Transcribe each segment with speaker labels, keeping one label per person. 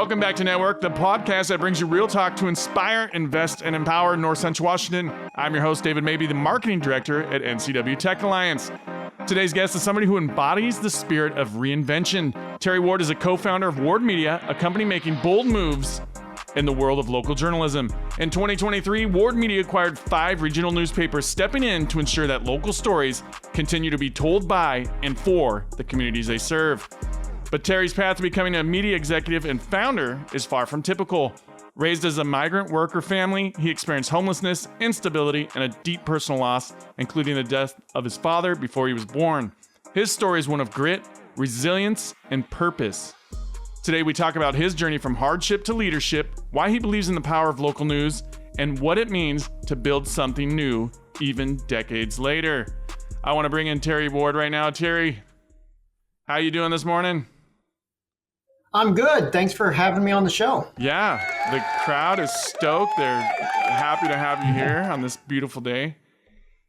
Speaker 1: Welcome back to Network, the podcast that brings you real talk to inspire, invest, and empower North Central Washington. I'm your host, David Mabee, the marketing director at NCW Tech Alliance. Today's guest is somebody who embodies the spirit of reinvention. Terry Ward is a co-founder of Ward Media, a company making bold moves in the world of local journalism. In 2023, Ward Media acquired 5 regional newspapers, stepping in to ensure that local stories continue to be told by and for the communities they serve. But Terry's path to becoming a media executive and founder is far from typical. Raised as a migrant worker family, he experienced homelessness, instability, and a deep personal loss, including the death of his father before he was born. His story is one of grit, resilience, and purpose. Today, we talk about his journey from hardship to leadership, why he believes in the power of local news, and what it means to build something new even decades later. I want to bring in Terry Ward right now. Terry, how you doing this morning?
Speaker 2: I'm good. Thanks for having me on the show.
Speaker 1: Yeah, the crowd is stoked. They're happy to have you here on this beautiful day.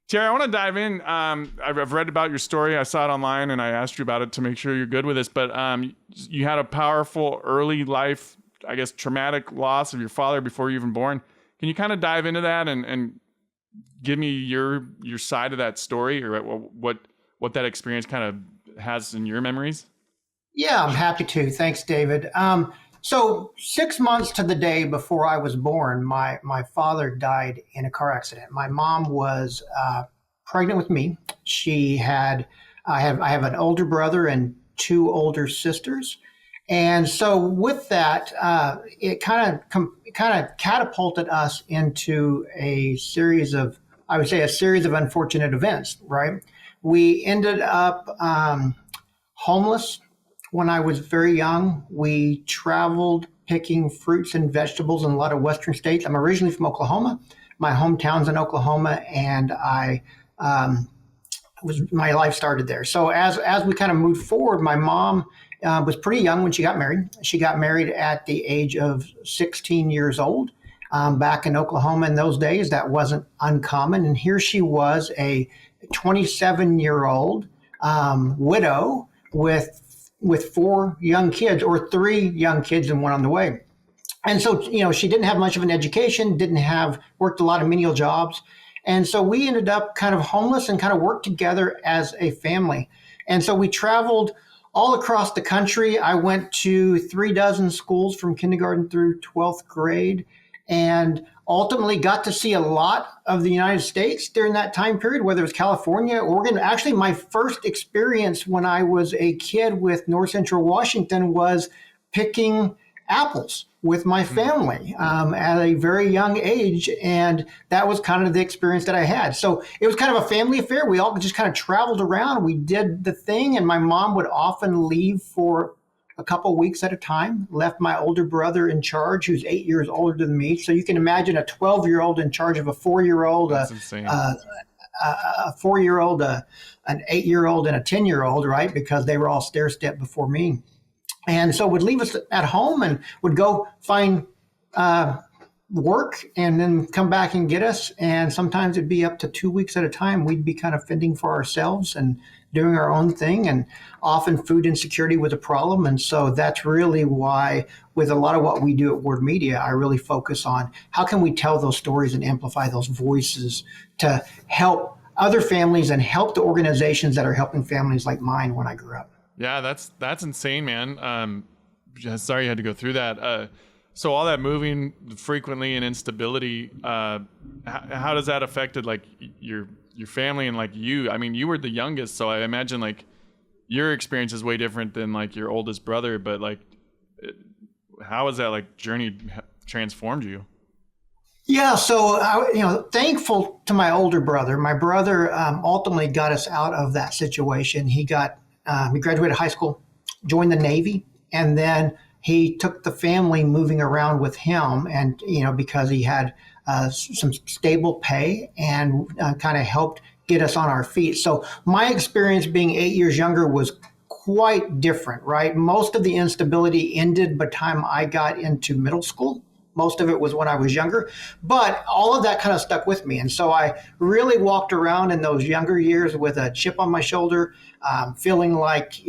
Speaker 1: Terry, I want to dive in. I've read about your story. I saw it online and I asked you about it to make sure you're good with this. But you had a powerful early life, I guess, traumatic loss of your father before you were even born. Can you kind of dive into that and give me your side of that story, or what that experience kind of has in your memories?
Speaker 2: Yeah, I'm happy to. Thanks, David. So 6 months to the day before I was born, my father died in a car accident. My mom was pregnant with me. I have an older brother and 2 older sisters. And so with that, it kind of catapulted us into a series of unfortunate events, right? We ended up homeless. When I was very young, we traveled picking fruits and vegetables in a lot of western states. I'm originally from Oklahoma. My hometown's in Oklahoma, and my life started there. So as we kind of moved forward, my mom was pretty young when she got married. She got married at the age of 16 years old. Back in Oklahoma in those days, that wasn't uncommon. And here she was, a 27-year-old widow with 4 young kids, or 3 young kids and 1 on the way. And so, she didn't have much of an education, worked a lot of menial jobs. And so we ended up kind of homeless and kind of worked together as a family. And so we traveled all across the country. I went to 36 schools from kindergarten through 12th grade, and ultimately got to see a lot of the United States during that time period, whether it was California, Oregon. Actually, my first experience when I was a kid with North Central Washington was picking apples with my family at a very young age. And that was kind of the experience that I had. So it was kind of a family affair. We all just kind of traveled around. We did the thing. And my mom would often leave for a couple of weeks at a time, left my older brother in charge, who's 8 years older than me. So you can imagine a 12-year-old in charge of a 4-year-old, a 4-year-old, an 8-year-old, and a 10-year-old, right? Because they were all stair-step before me. And so would leave us at home and would go find work and then come back and get us. And sometimes it'd be up to 2 weeks at a time. We'd be kind of fending for ourselves and doing our own thing, and often food insecurity was a problem. And so that's really why, with a lot of what we do at Ward Media, I really focus on how can we tell those stories and amplify those voices to help other families and help the organizations that are helping families like mine when I grew up.
Speaker 1: Yeah, that's insane, man. Sorry you had to go through that. So all that moving frequently and instability, how does that affected like your family and like you? I mean, you were the youngest, so I imagine like your experience is way different than like your oldest brother, but like how has that like journey transformed you?
Speaker 2: Yeah, so thankful to my older brother. My brother ultimately got us out of that situation. He graduated high school, joined the Navy, and then he took the family moving around with him, and because he had some stable pay and kind of helped get us on our feet. So my experience being 8 years younger was quite different, right? Most of the instability ended by the time I got into middle school. Most of it was when I was younger, but all of that kind of stuck with me. And so I really walked around in those younger years with a chip on my shoulder, feeling like,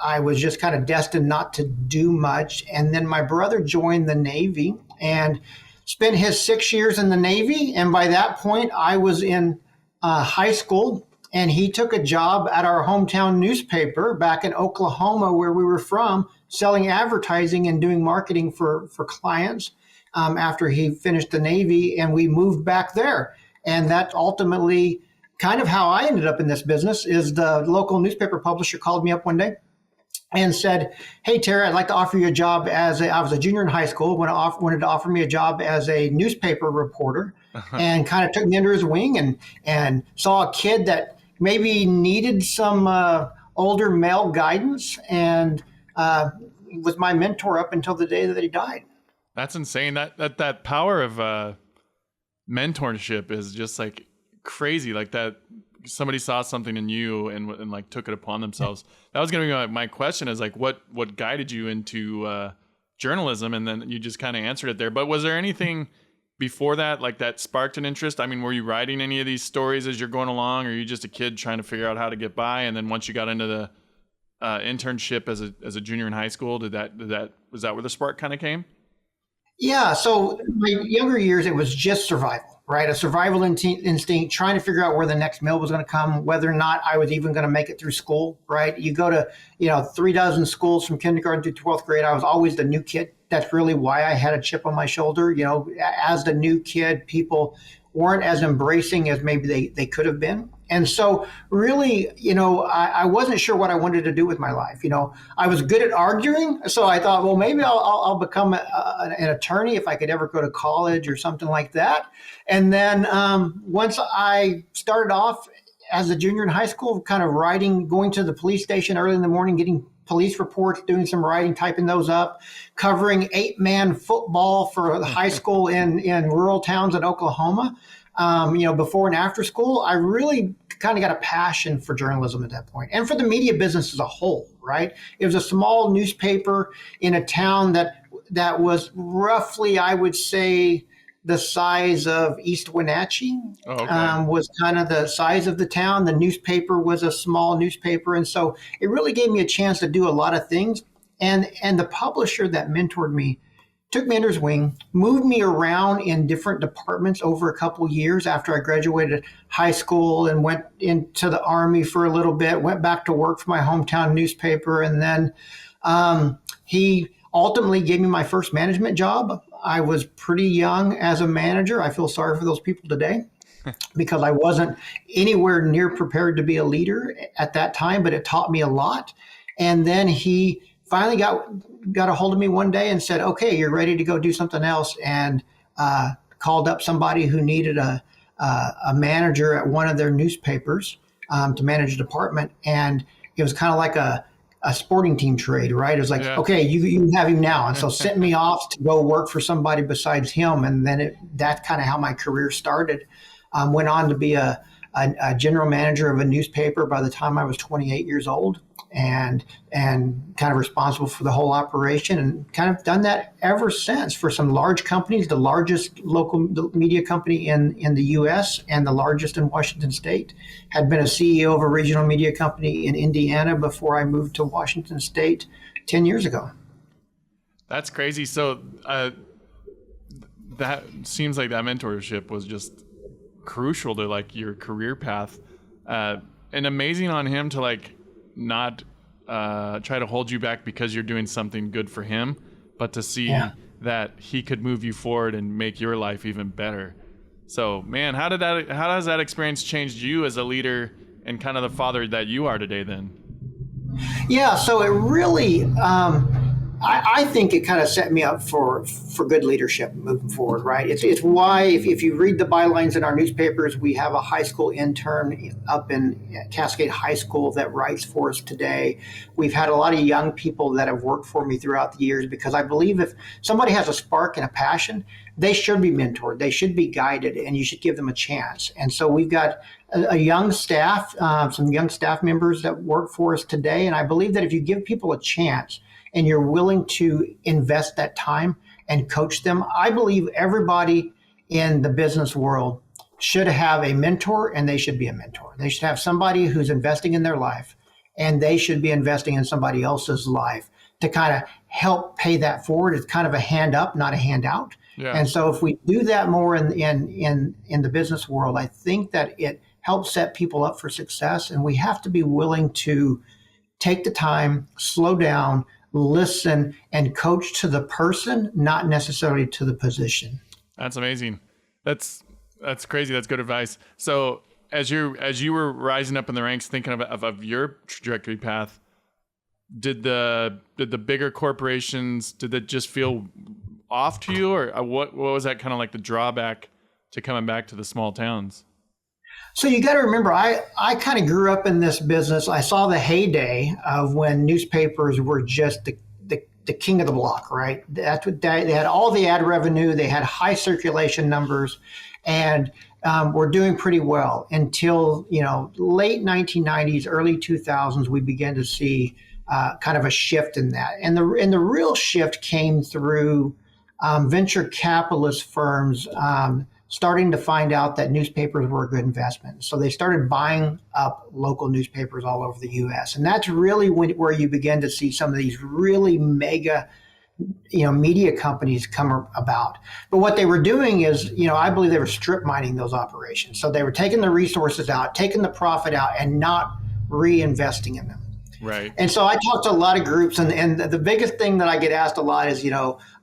Speaker 2: I was just kind of destined not to do much. And then my brother joined the Navy and spent his 6 years in the Navy. And by that point, I was in high school, and he took a job at our hometown newspaper back in Oklahoma, where we were from, selling advertising and doing marketing for clients after he finished the Navy. And we moved back there. And that ultimately kind of how I ended up in this business is the local newspaper publisher called me up one day and said, "Hey, Terry, I'd like to offer you a job I was a junior in high school, wanted to offer me a job as a newspaper reporter," and kind of took me under his wing and saw a kid that maybe needed some older male guidance, and was my mentor up until the day that he died.
Speaker 1: That's insane. That power of mentorship is just like crazy. Like that somebody saw something in you and like took it upon themselves. That was going to be my question, is like what guided you into journalism, and then you just kind of answered it there. But was there anything before that like that sparked an interest? I mean, were you writing any of these stories as you're going along, or are you just a kid trying to figure out how to get by? And then once you got into the internship as a junior in high school, was that where the spark kind of came?
Speaker 2: Yeah. So my younger years, it was just survival, right? A survival instinct, trying to figure out where the next meal was going to come, whether or not I was even going to make it through school, right? You go to, 3 schools from kindergarten through 12th grade. I was always the new kid. That's really why I had a chip on my shoulder. As the new kid, people weren't as embracing as maybe they could have been. And so really, I wasn't sure what I wanted to do with my life. I was good at arguing. So I thought, well, maybe I'll become an attorney if I could ever go to college or something like that. And then once I started off as a junior in high school, kind of writing, going to the police station early in the morning, getting police reports, doing some writing, typing those up, covering 8-man football for the high school in rural towns in Oklahoma. Before and after school, I really kind of got a passion for journalism at that point, and for the media business as a whole, right? It was a small newspaper in a town that was roughly, I would say, the size of East Wenatchee. Oh, okay. Was kind of the size of the town. The newspaper was a small newspaper. And so it really gave me a chance to do a lot of things. And the publisher that mentored me took me under his wing, moved me around in different departments over a couple years after I graduated high school, and went into the Army for a little bit, went back to work for my hometown newspaper. And then he ultimately gave me my first management job. I was pretty young as a manager. I feel sorry for those people today because I wasn't anywhere near prepared to be a leader at that time, but it taught me a lot. And then he finally got a hold of me one day and said, "Okay, you're ready to go do something else," and called up somebody who needed a manager at one of their newspapers to manage a department. And it was kind of like a sporting team trade, right? It was like, yeah. Okay, you have him now. And so sent me off to go work for somebody besides him. And then that's kind of how my career started. Went on to be a general manager of a newspaper by the time I was 28 years old, and kind of responsible for the whole operation, and kind of done that ever since for some large companies, the largest local media company in the U.S. and the largest in Washington State. Had been a CEO of a regional media company in Indiana before I moved to Washington State 10 years ago. That's
Speaker 1: crazy. So that seems like that mentorship was just crucial to like your career path, and amazing on him to like not try to hold you back because you're doing something good for him, but to see that he could move you forward and make your life even better. So man, how has that experience changed you as a leader and kind of the father that you are today then?
Speaker 2: Yeah, so it really I think it kind of set me up for good leadership moving forward, right? It's why if you read the bylines in our newspapers, we have a high school intern up in Cascade High School that writes for us today. We've had a lot of young people that have worked for me throughout the years, because I believe if somebody has a spark and a passion, they should be mentored, they should be guided, and you should give them a chance. And so we've got a young staff, some young staff members that work for us today. And I believe that if you give people a chance and you're willing to invest that time and coach them, I believe everybody in the business world should have a mentor, and they should be a mentor. They should have somebody who's investing in their life and they should be investing in somebody else's life to kind of help pay that forward. It's kind of a hand up, not a handout.
Speaker 1: Yeah.
Speaker 2: And so if we do that more in the business world, I think that it helps set people up for success. And we have to be willing to take the time, slow down, listen, and coach to the person, not necessarily to the position.
Speaker 1: That's amazing. That's crazy. That's good advice. So as you were rising up in the ranks, thinking of your trajectory path, did the bigger corporations, did it just feel off to you, or what was that kind of like the drawback to coming back to the small towns?
Speaker 2: So you got to remember, I kind of grew up in this business. I saw the heyday of when newspapers were just the king of the block, right? That's what they had, all the ad revenue, they had high circulation numbers, and were doing pretty well until, late 1990s, early 2000s, we began to see kind of a shift in that. And the real shift came through venture capitalist firms starting to find out that newspapers were a good investment. So they started buying up local newspapers all over the U.S. And that's really where you begin to see some of these really mega, media companies come about. But what they were doing is, I believe they were strip mining those operations. So they were taking the resources out, taking the profit out, and not reinvesting in them.
Speaker 1: Right.
Speaker 2: And so I talk to a lot of groups, and the biggest thing that I get asked a lot is,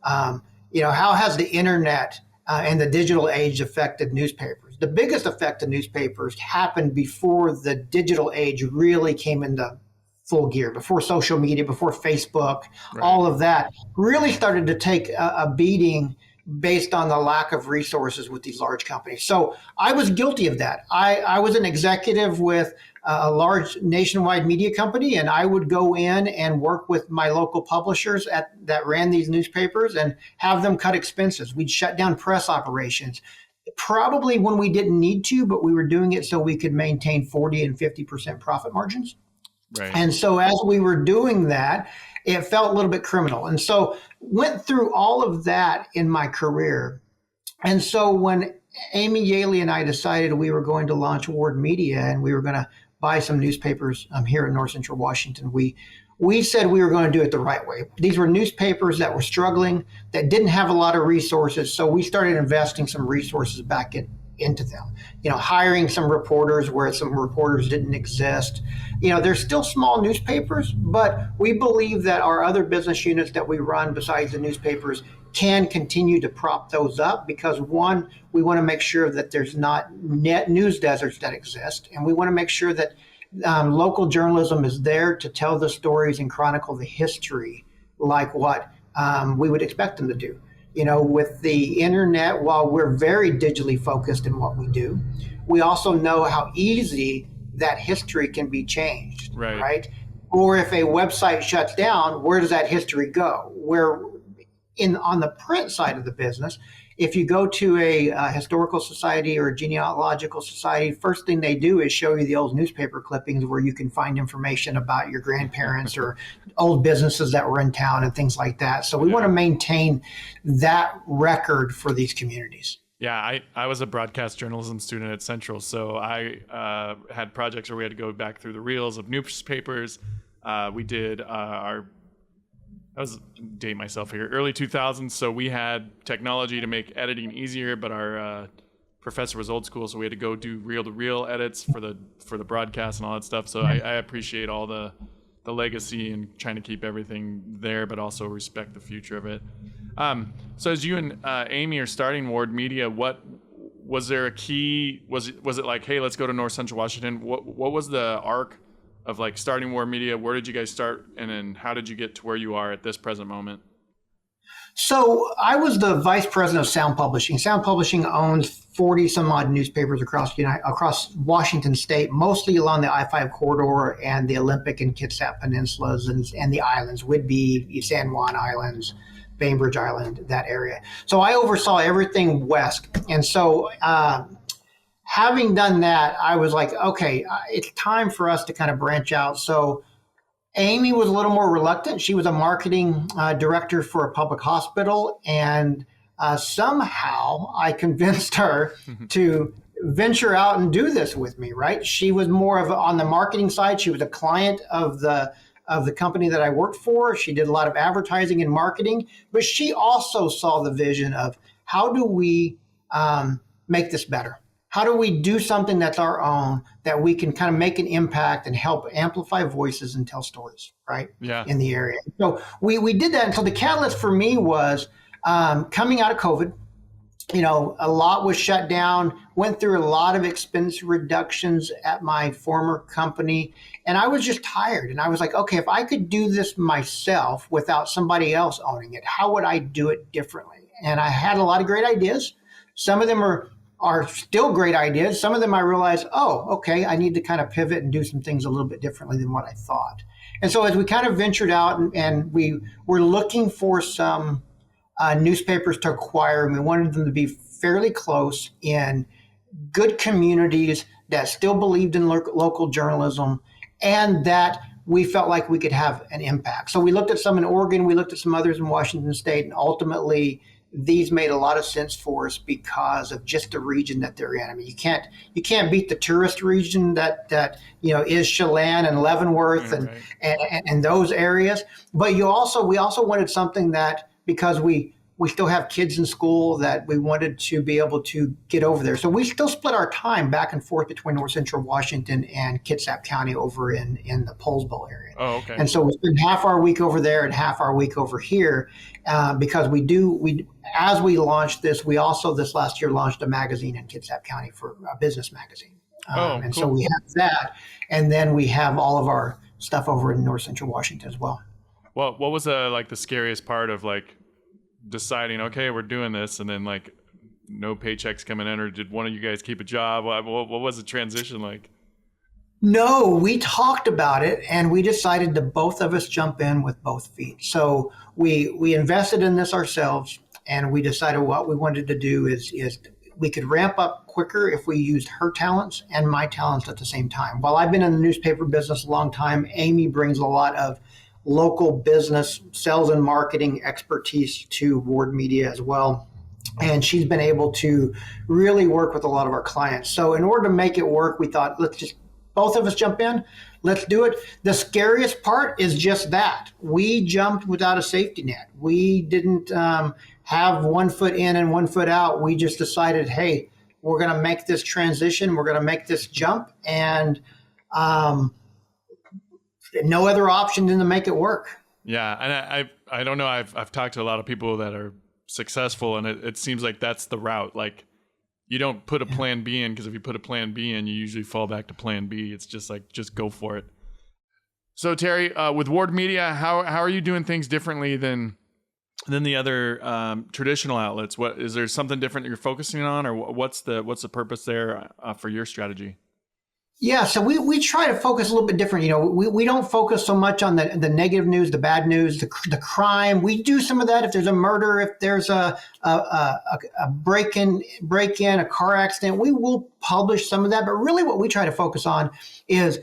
Speaker 2: how has the internet and the digital age affected newspapers? The biggest effect of newspapers happened before the digital age really came into full gear, before social media, before Facebook, right. All of that really started to take a beating based on the lack of resources with these large companies. So I was guilty of that. I was an executive with a large nationwide media company, and I would go in and work with my local publishers that ran these newspapers and have them cut expenses. We'd shut down press operations, probably when we didn't need to, but we were doing it so we could maintain 40 and 50% profit margins.
Speaker 1: Right.
Speaker 2: And so as we were doing that, it felt a little bit criminal. And so went through all of that in my career. And so when Amy Yaley and I decided we were going to launch Ward Media and we were going to buy some newspapers here in North Central Washington, we said we were going to do it the right way. These were newspapers that were struggling, that didn't have a lot of resources. So we started investing some resources back into them, hiring some reporters where some reporters didn't exist. They're still small newspapers, but we believe that our other business units that we run besides the newspapers can continue to prop those up because, one, we want to make sure that there's not net news deserts that exist. And we want to make sure that local journalism is there to tell the stories and chronicle the history like what we would expect them to do. With the internet, while we're very digitally focused in what we do, we also know how easy that history can be changed, right? Or if a website shuts down, where does that history go? On the print side of the business, if you go to a historical society or a genealogical society, first thing they do is show you the old newspaper clippings where you can find information about your grandparents or old businesses that were in town and things like that. So we want to maintain that record for these communities.
Speaker 1: Yeah, I was a broadcast journalism student at Central, so I had projects where we had to go back through the reels of newspapers. We did I was date myself here, early 2000s. So we had technology to make editing easier, but our professor was old school, so we had to go do reel-to-reel edits for the broadcast and all that stuff. So I appreciate all the legacy and trying to keep everything there, but also respect the future of it. So as you and Amy are starting Ward Media, what was there a key? Was it like, hey, let's go to North Central Washington? What was the arc of like starting Ward Media? Where did you guys start, and then how did you get to where you are at this present moment?
Speaker 2: So I was the vice president of Sound Publishing. Sound Publishing owns 40 some odd newspapers across Washington State, mostly along the I-5 corridor and the Olympic and Kitsap peninsulas and the islands, Whidbey, San Juan Islands, Bainbridge Island, that area. So I oversaw everything west. And so having done that, I was like, okay, it's time for us to kind of branch out. So Amy was a little more reluctant. She was a marketing director for a public hospital, and somehow I convinced her to venture out and do this with me, right? She was more of on the marketing side. She was a client of the company that I worked for. She did a lot of advertising and marketing, but she also saw the vision of how do we make this better? How do we do something that's our own, that we can kind of make an impact and help amplify voices and tell stories, right?
Speaker 1: Yeah.
Speaker 2: In the area. So we did that. And so the catalyst for me was coming out of COVID. A lot was shut down, went through a lot of expense reductions at my former company. And I was just tired. And I was like, okay, if I could do this myself without somebody else owning it, how would I do it differently? And I had a lot of great ideas. Some of them are still great ideas. Some of them I realized, oh, okay, I need to kind of pivot and do some things a little bit differently than what I thought. And so as we kind of ventured out and we were looking for some newspapers to acquire, and we wanted them to be fairly close in good communities that still believed in local journalism and that we felt like we could have an impact. So we looked at some in Oregon, we looked at some others in Washington State, and ultimately these made a lot of sense for us because of just the region that they're in. I mean, you can't beat the tourist region that is Chelan and Leavenworth and those areas. But we also wanted something that, because we still have kids in school, that we wanted to be able to get over there. So we still split our time back and forth between North Central Washington and Kitsap County over in the Poulsbo area.
Speaker 1: Oh, okay.
Speaker 2: And so we spend half our week over there and half our week over here because as we launched this, we also this last year launched a magazine in Kitsap County, for a business magazine. And cool. So we have that, and then we have all of our stuff over in North Central Washington as well.
Speaker 1: Well, what was the scariest part of deciding, okay, we're doing this, and then no paychecks coming in, or did one of you guys keep a job? What was the transition like?
Speaker 2: No, we talked about it and we decided to both of us jump in with both feet. So we invested in this ourselves, and we decided what we wanted to do is we could ramp up quicker if we used her talents and my talents at the same time. While I've been in the newspaper business a long time, Amy brings a lot of local business sales and marketing expertise to Ward Media as well. And she's been able to really work with a lot of our clients. So in order to make it work, we thought, let's just both of us jump in. Let's do it. The scariest part is just that. We jumped without a safety net. We didn't have 1 foot in and 1 foot out. We just decided, hey, we're going to make this transition. We're going to make this jump. And no other option than to make it work.
Speaker 1: Yeah. And I don't know. I've talked to a lot of people that are successful, and it seems like that's the route. You don't put a plan B in, because if you put a plan B in, you usually fall back to plan B. It's just just go for it. So Terry, with Ward Media, how are you doing things differently than the other traditional outlets? What is there something different that you're focusing on, or what's the purpose there for your strategy?
Speaker 2: Yeah, so we try to focus a little bit different. We don't focus so much on the negative news, the bad news, the crime. We do some of that if there's a murder, if there's a break-in, a car accident. We will publish some of that, but really what we try to focus on is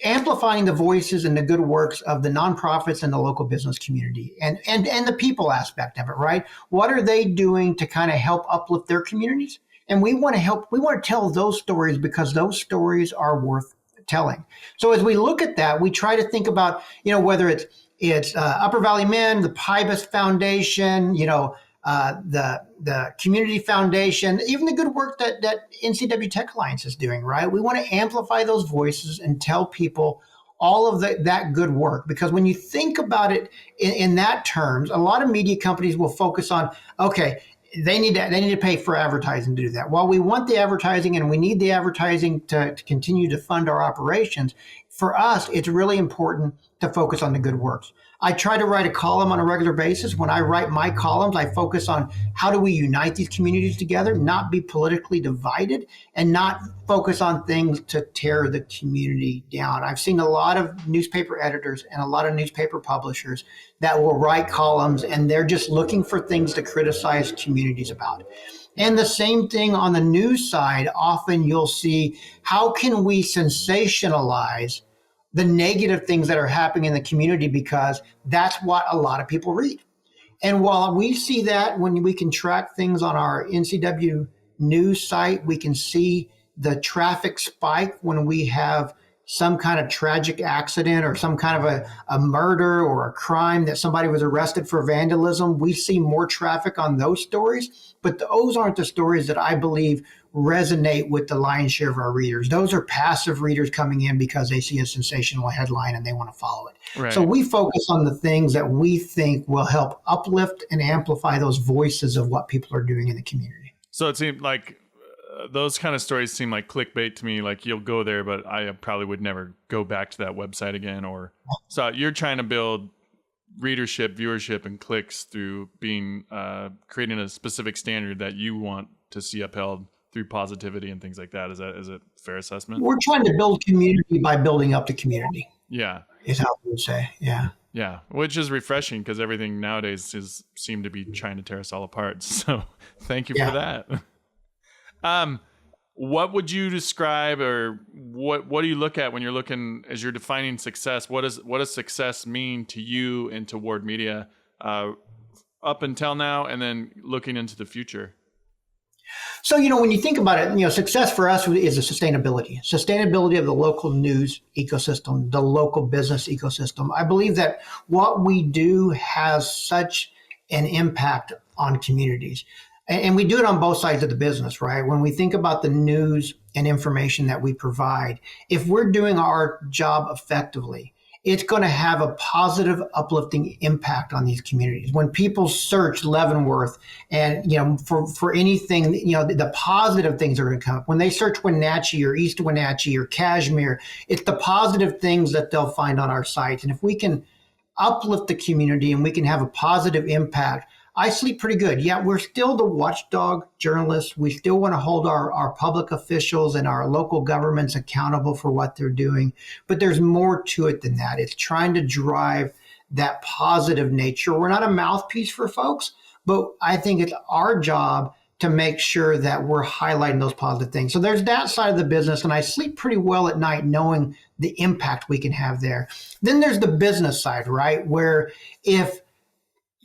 Speaker 2: amplifying the voices and the good works of the nonprofits and the local business community and the people aspect of it, right? What are they doing to kind of help uplift their communities? And we want to tell those stories because those stories are worth telling. So as we look at that, we try to think about, whether it's Upper Valley Men, the Pybus Foundation, the Community Foundation, even the good work that NCW Tech Alliance is doing, right? We want to amplify those voices and tell people all of that good work. Because when you think about it in that terms, a lot of media companies will focus on, okay, they need to pay for advertising to do that. While we want the advertising and we need the advertising to continue to fund our operations, for us, it's really important to focus on the good works. I try to write a column on a regular basis. When I write my columns, I focus on how do we unite these communities together, not be politically divided, and not focus on things to tear the community down. I've seen a lot of newspaper editors and a lot of newspaper publishers that will write columns, and they're just looking for things to criticize communities about. And the same thing on the news side. Often you'll see, how can we sensationalize the negative things that are happening in the community, because that's what a lot of people read. And while we see that when we can track things on our NCW news site, we can see the traffic spike when we have some kind of tragic accident or some kind of a murder or a crime that somebody was arrested for vandalism. We see more traffic on those stories, but those aren't the stories that I believe resonate with the lion's share of our readers. Those are passive readers coming in because they see a sensational headline and they want to follow it.
Speaker 1: Right.
Speaker 2: So we focus on the things that we think will help uplift and amplify those voices of what people are doing in the community.
Speaker 1: So it seemed like those kind of stories seem like clickbait to me. Like you'll go there, but I probably would never go back to that website again. Or so you're trying to build readership, viewership, and clicks through being creating a specific standard that you want to see upheld through positivity and things like that. Is a fair assessment?
Speaker 2: We're trying to build community by building up the community.
Speaker 1: Yeah,
Speaker 2: is how we would say.
Speaker 1: Yeah, which is refreshing because everything nowadays seem to be trying to tear us all apart. So thank you for that. What would you describe, or what do you look at when you're looking as you're defining success? What does success mean to you and to Ward Media up until now, and then looking into the future?
Speaker 2: So, when you think about it, success for us is a sustainability of the local news ecosystem, the local business ecosystem. I believe that what we do has such an impact on communities. And we do it on both sides of the business, right? When we think about the news and information that we provide, if we're doing our job effectively, it's going to have a positive, uplifting impact on these communities. When people search Leavenworth and, for anything, the positive things are going to come up. When they search Wenatchee or East Wenatchee or Cashmere, it's the positive things that they'll find on our site. And if we can uplift the community and we can have a positive impact, I sleep pretty good. Yeah, we're still the watchdog journalists. We still want to hold our public officials and our local governments accountable for what they're doing. But there's more to it than that. It's trying to drive that positive nature. We're not a mouthpiece for folks, but I think it's our job to make sure that we're highlighting those positive things. So there's that side of the business, and I sleep pretty well at night knowing the impact we can have there. Then there's the business side, right? Where if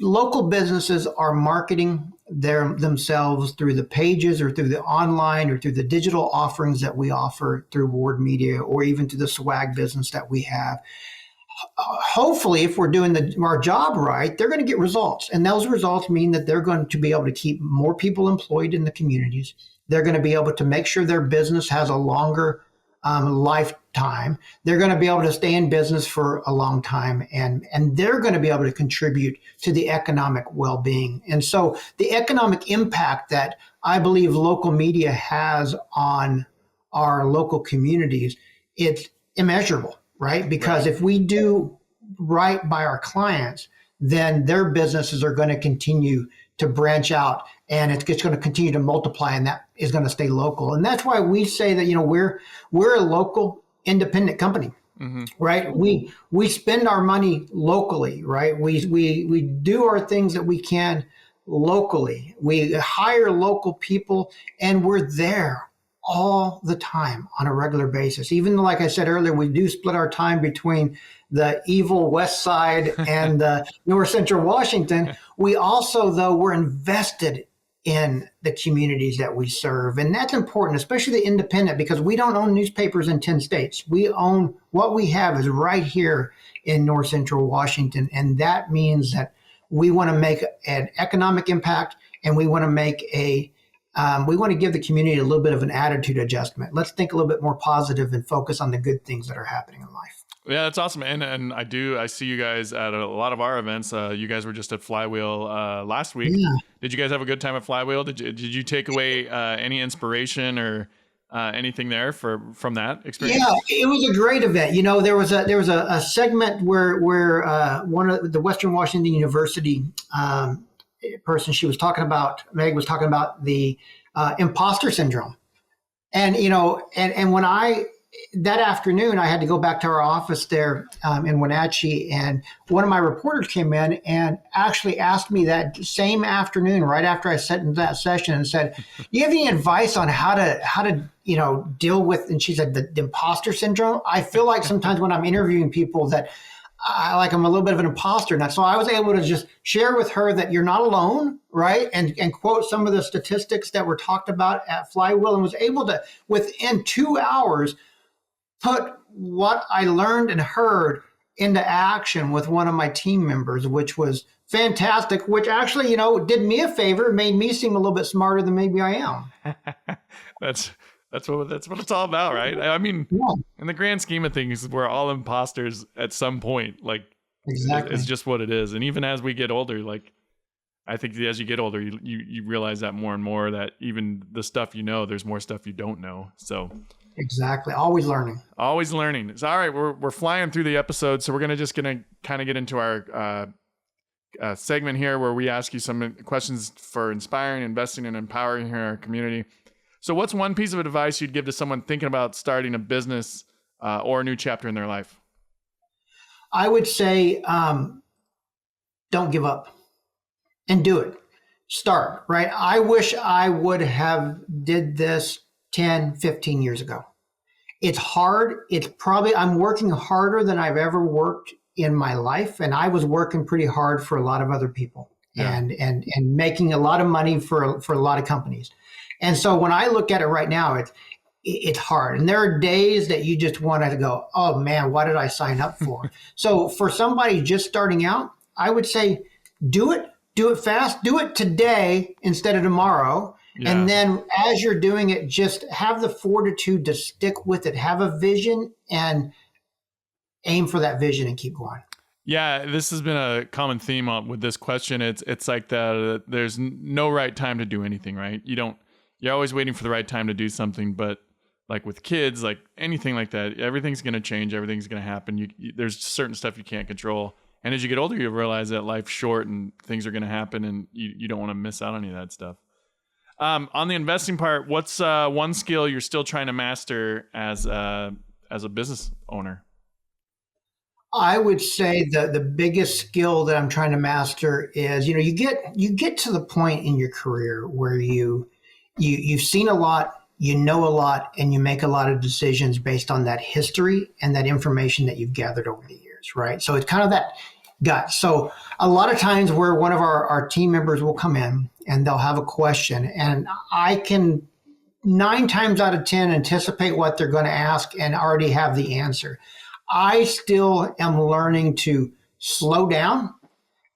Speaker 2: local businesses are marketing themselves through the pages or through the online or through the digital offerings that we offer through Ward Media or even through the swag business that we have. Hopefully, if we're doing our job right, they're going to get results. And those results mean that they're going to be able to keep more people employed in the communities. They're going to be able to make sure their business has a longer lifetime. They're going to be able to stay in business for a long time, and they're going to be able to contribute to the economic well-being. And so the economic impact that I believe local media has on our local communities, it's immeasurable, right? Because if we do right by our clients, then their businesses are going to continue to branch out, and it's going to continue to multiply, and that is going to stay local. And that's why we say that, we're a local independent company, right? We spend our money locally, right? We do our things that we can locally. We hire local people, and we're there all the time on a regular basis. Even like I said earlier, we do split our time between the evil West Side and North Central Washington. We also, though, we're invested in the communities that we serve. And that's important, especially the independent, because we don't own newspapers in 10 states. We own what we have is right here in North Central Washington. And that means that we want to make an economic impact, and we want to make we want to give the community a little bit of an attitude adjustment. Let's think a little bit more positive and focus on the good things that are happening in life.
Speaker 1: Yeah, that's awesome. And I see you guys at a lot of our events. You guys were just at Flywheel last week. Yeah. Did you guys have a good time at Flywheel? Did you take away any inspiration or anything there from that experience?
Speaker 2: Yeah, it was a great event. There was a segment where one of the Western Washington University person, Meg was talking about the imposter syndrome. And, and when that afternoon, I had to go back to our office there in Wenatchee, and one of my reporters came in and actually asked me that same afternoon, right after I sat in that session, and said, "Do you have any advice on how to deal with?" And she said, the imposter syndrome. I feel like sometimes when I'm interviewing people that I'm a little bit of an imposter now. So I was able to just share with her that you're not alone, right? And quote some of the statistics that were talked about at Flywheel, and was able to, within 2 hours, put what I learned and heard into action with one of my team members, which was fantastic, which actually, did me a favor, made me seem a little bit smarter than maybe I am.
Speaker 1: That's what it's all about, right? I mean,
Speaker 2: Yeah,
Speaker 1: in the grand scheme of things, we're all imposters at some point. Like,
Speaker 2: exactly.
Speaker 1: it's just what it is. And even as we get older, like, I think as you get older, you realize that more and more, that even the stuff there's more stuff you don't know. So
Speaker 2: Exactly. Always learning.
Speaker 1: always learning. So all right, we're flying through the episode, so we're gonna kind of get into our segment here where we ask you some questions for inspiring, investing, and empowering here in our community. So what's one piece of advice you'd give to someone thinking about starting a business or a new chapter in their life?
Speaker 2: I would say, don't give up and do it. Start, right? I wish I would have did this 10, 15 years ago. It's hard. I'm working harder than I've ever worked in my life. And I was working pretty hard for a lot of other people,
Speaker 1: Yeah.
Speaker 2: and making a lot of money for a lot of companies. And so when I look at it right now, it's hard. And there are days that you just want to go, oh man, what did I sign up for? So for somebody just starting out, I would say, do it fast, do it today instead of tomorrow.
Speaker 1: Yeah.
Speaker 2: And then as you're doing it, just have the fortitude to stick with it, have a vision and aim for that vision and keep going.
Speaker 1: Yeah, this has been a common theme with this question. It's like that. There's no right time to do anything, right? You're always waiting for the right time to do something, but like with kids, like anything like that, everything's going to change. Everything's going to happen. There's certain stuff you can't control. And as you get older, you realize that life's short and things are going to happen, and you don't want to miss out on any of that stuff. On the investing part, what's one skill you're still trying to master as a business owner?
Speaker 2: I would say the biggest skill that I'm trying to master is, you get to the point in your career where you've seen a lot, you know a lot, and you make a lot of decisions based on that history and that information that you've gathered over the years, right? So it's kind of that gut. So a lot of times where one of our team members will come in and they'll have a question, and I can 9 times out of 10 anticipate what they're going to ask and already have the answer. I still am learning to slow down,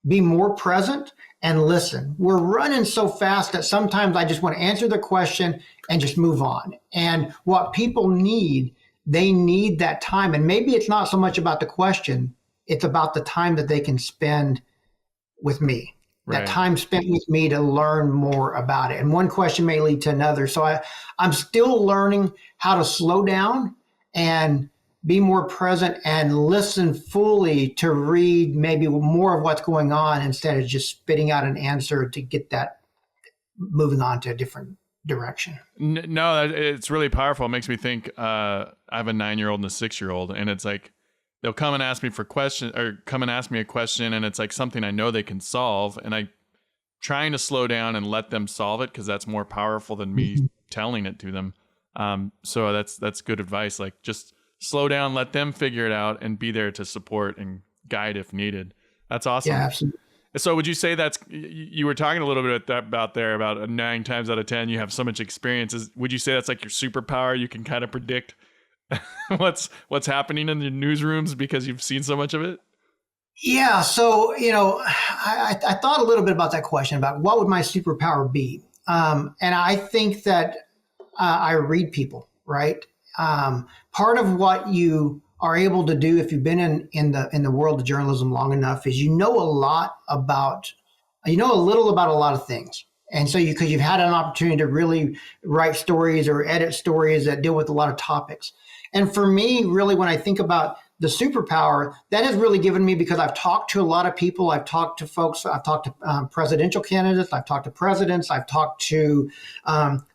Speaker 2: be more present, and listen. We're running so fast that sometimes I just want to answer the question and just move on. And what people need, they need that time. And maybe it's not so much about the question, it's about the time that they can spend with me.
Speaker 1: Right.
Speaker 2: That time spent with me to learn more about it. And one question may lead to another. So I'm still learning how to slow down and be more present and listen fully to read maybe more of what's going on instead of just spitting out an answer to get that moving on to a different direction.
Speaker 1: No, it's really powerful. It makes me think, I have a 9-year-old and a 6-year-old, and it's like, they'll come and ask me a question, and it's like something I know they can solve. And I'm trying to slow down and let them solve it, because that's more powerful than me telling it to them. So that's good advice. Like, just slow down, let them figure it out, and be there to support and guide if needed. That's awesome.
Speaker 2: Yeah, absolutely.
Speaker 1: So would you say you were talking a little bit about 9 times out of 10, you have so much experience. Would you say that's like your superpower? You can kind of predict what's happening in the newsrooms because you've seen so much of it?
Speaker 2: Yeah. So, I thought a little bit about that question about what would my superpower be? And I think that I read people, right? Part of what you are able to do if you've been in the world of journalism long enough is you know a little about a lot of things. And so because you've had an opportunity to really write stories or edit stories that deal with a lot of topics. And for me, really, when I think about the superpower, that has really given me, because I've talked to a lot of people. I've talked to folks. I've talked to presidential candidates. I've talked to presidents. I've talked to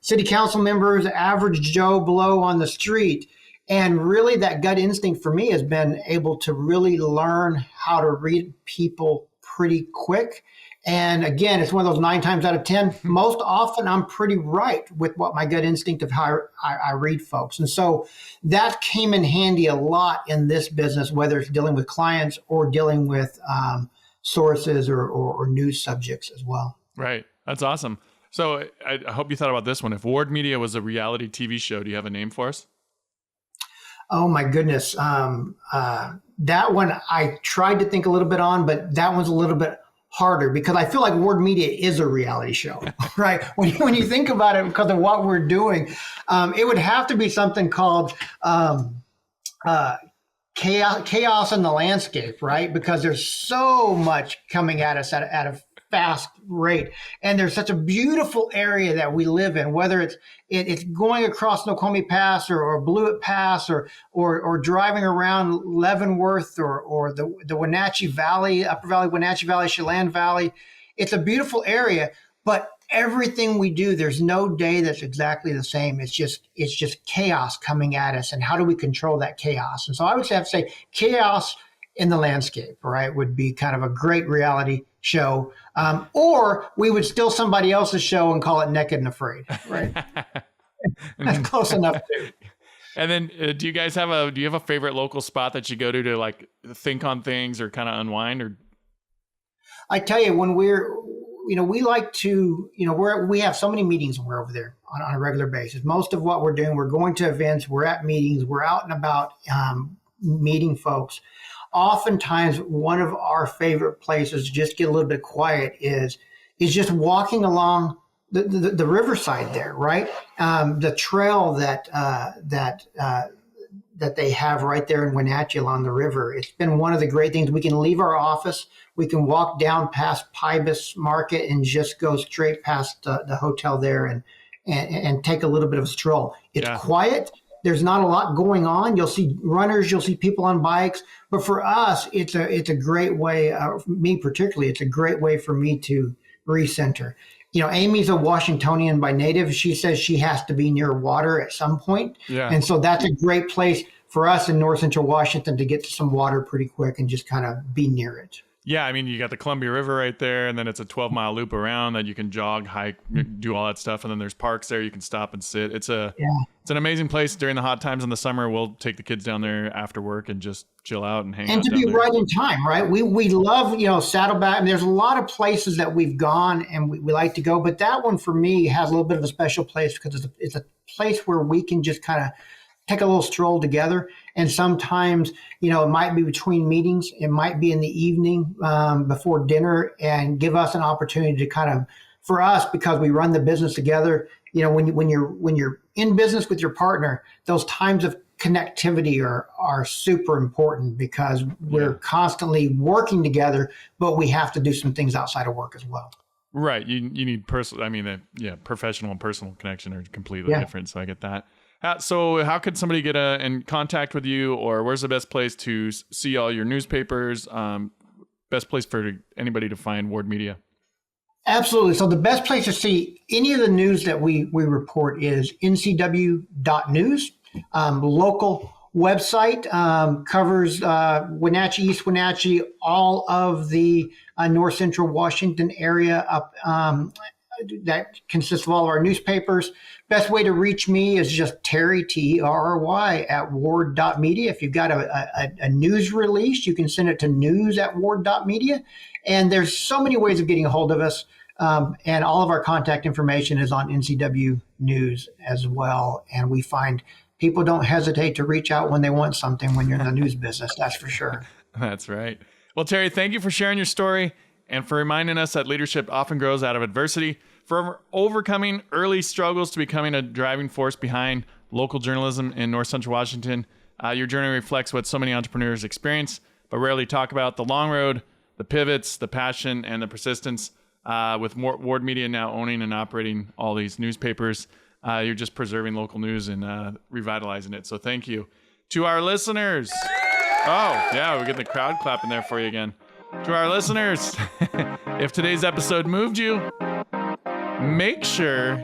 Speaker 2: city council members, average Joe Blow on the street. And really that gut instinct for me has been able to really learn how to read people pretty quick And again, it's one of those 9 times out of 10. Most often, I'm pretty right with what my gut instinct of how I read folks. And so that came in handy a lot in this business, whether it's dealing with clients or dealing with sources or news subjects as well.
Speaker 1: Right. That's awesome. So I hope you thought about this one. If Ward Media was a reality TV show, do you have a name for us?
Speaker 2: Oh, my goodness. That one I tried to think a little bit on, but that one's a little bit harder because I feel like Ward Media is a reality show, right? When you think about it, because of what we're doing, it would have to be something called chaos in the landscape, right? Because there's so much coming at us at a fast rate, and there's such a beautiful area that we live in, whether it's going across Snoqualmie Pass or Blewett Pass or driving around Leavenworth or the Wenatchee Valley, Upper Valley, Wenatchee Valley, Chelan Valley. It's a beautiful area, but everything we do, there's no day that's exactly the same. It's just chaos coming at us, and how do we control that chaos? And so I would have to say chaos in the landscape, right, would be kind of a great reality show. Or we would steal somebody else's show and call it Naked and Afraid, right? That's close enough too.
Speaker 1: And then do you have a favorite local spot that you go to like think on things or kind of unwind? Or
Speaker 2: I tell you, when we like to, we have so many meetings when we're over there on a regular basis. Most of what we're doing, we're going to events, we're at meetings, we're out and about meeting folks. Oftentimes, one of our favorite places to just get a little bit quiet is just walking along the riverside there, right? The trail that they have right there in Wenatchee along the river. It's been one of the great things. We can leave our office, we can walk down past Pybus Market and just go straight past the hotel there and take a little bit of a stroll. It's quiet. There's not a lot going on. You'll see runners, you'll see people on bikes, but for us, it's a great way. Me particularly, it's a great way for me to recenter. Amy's a Washingtonian by native. She says she has to be near water at some point, and so that's a great place for us in North Central Washington to get to some water pretty quick and just kind of be near it.
Speaker 1: Yeah, I mean, you got the Columbia River right there, and then it's a 12-mile loop around that you can jog, hike, do all that stuff, and then there's parks there you can stop and sit. It's an amazing place during the hot times in the summer. We'll take the kids down there after work and just chill out and hang out.
Speaker 2: And to be right in time, right? We love, Saddleback. And there's a lot of places that we've gone and we like to go, but that one for me has a little bit of a special place because it's a place where we can just kind of take a little stroll together. And sometimes, it might be between meetings. It might be in the evening before dinner, and give us an opportunity to kind of, for us, because we run the business together, when you're in business with your partner, those times of connectivity are super important because we're constantly working together, but we have to do some things outside of work as well.
Speaker 1: Right. You need personal, professional and personal connection are completely different. So I get that. So how could somebody get in contact with you, or where's the best place to see all your newspapers? Best place for anybody to find Ward Media?
Speaker 2: Absolutely. So the best place to see any of the news that we report is ncw.news. Local website covers Wenatchee, East Wenatchee, all of the North Central Washington area up. That consists of all of our newspapers. Best way to reach me is just Terry, Terry, at ward.media. If you've got a news release, you can send it to news@ward.media. And there's so many ways of getting a hold of us. And all of our contact information is on NCW News as well. And we find people don't hesitate to reach out when they want something when you're in the news business. That's for sure.
Speaker 1: That's right. Well, Terry, thank you for sharing your story and for reminding us that leadership often grows out of adversity, for overcoming early struggles to becoming a driving force behind local journalism in North Central Washington. Your journey reflects what so many entrepreneurs experience, but rarely talk about: the long road, the pivots, the passion, and the persistence. With Ward Media now owning and operating all these newspapers, you're just preserving local news and revitalizing it. So thank you. To our listeners. Oh, yeah, we get the crowd clapping there for you again. To our listeners, if today's episode moved you, make sure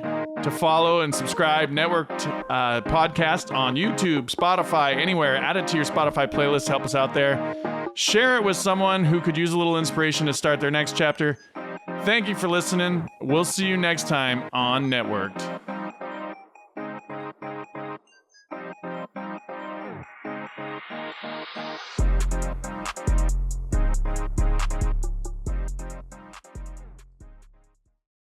Speaker 1: to follow and subscribe Networked podcast on YouTube, Spotify, anywhere. Add it to your Spotify playlist. Help us out there. Share it with someone who could use a little inspiration to start their next chapter. Thank you for listening. We'll see you next time on Networked.